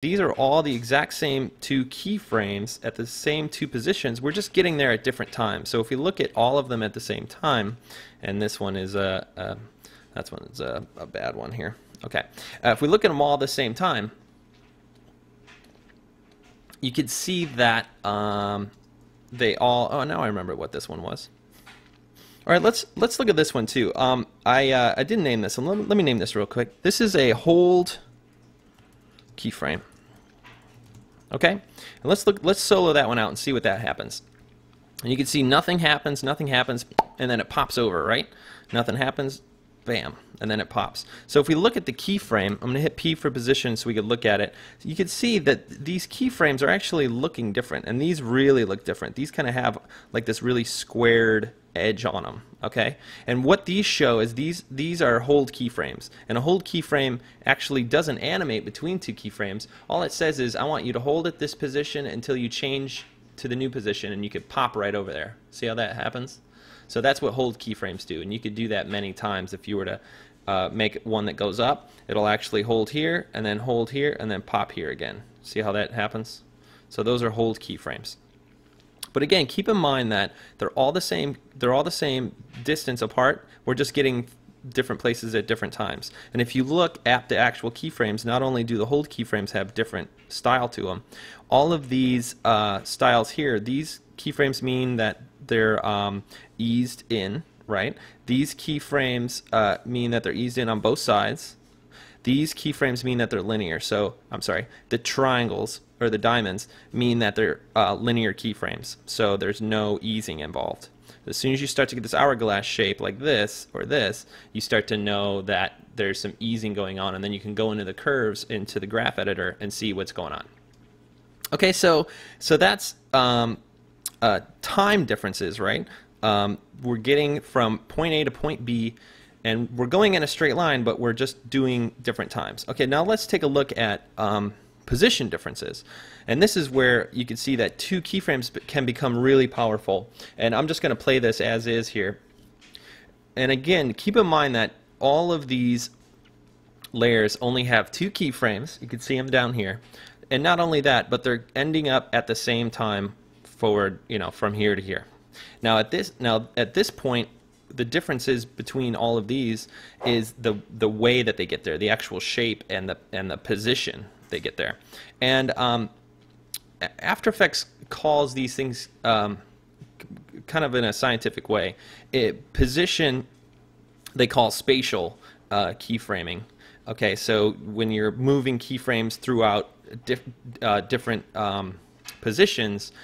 These are all the exact same two keyframes at the same two positions. We're just getting there at different times. So if we look at all of them at the same time, and this one is a bad one here. Okay, if we look at them all at the same time, you could see that they all. Oh, now I remember what this one was. All right, let's look at this one too. I didn't name this one. Let me name this real quick. This is a hold keyframe. Okay, and let's solo that one out and see what that happens. And you can see nothing happens, and then it pops over, right? Nothing happens, bam, and then it pops. So if we look at the keyframe, I'm going to hit P for position so we can look at it. You can see that these keyframes are actually looking different, and these really look different. These kind of have like this really squared edge on them, okay? And what these show is these are hold keyframes, and a hold keyframe actually doesn't animate between two keyframes. All it says is I want you to hold at this position until you change to the new position, and you could pop right over there. See how that happens? So that's what hold keyframes do, and you could do that many times. If you were to make one that goes up, it'll actually hold here and then pop here again. See how that happens? So those are hold keyframes. But again, keep in mind that they're all the same distance apart. We're just getting different places at different times. And if you look at the actual keyframes, not only do the hold keyframes have different style to them, all of these styles here, these keyframes mean that they're eased in, right? These keyframes mean that they're eased in on both sides. These keyframes mean that they're linear. So, I'm sorry, the triangles or the diamonds mean that they're linear keyframes. So there's no easing involved. As soon as you start to get this hourglass shape like this or this, you start to know that there's some easing going on, and then you can go into the curves into the graph editor and see what's going on. Okay, so that's time differences, right? We're getting from point A to point B, and we're going in a straight line, but we're just doing different times. Okay, now let's take a look at position differences. And this is where you can see that two keyframes can become really powerful. And I'm just going to play this as is here. And again, keep in mind that all of these layers only have two keyframes. You can see them down here. And not only that, but they're ending up at the same time forward, from here to here. Now at this point, the differences between all of these is the way that they get there, the actual shape and the position they get there. And After Effects calls these things kind of in a scientific way. Position they call spatial keyframing. Okay, so when you're moving keyframes throughout different positions,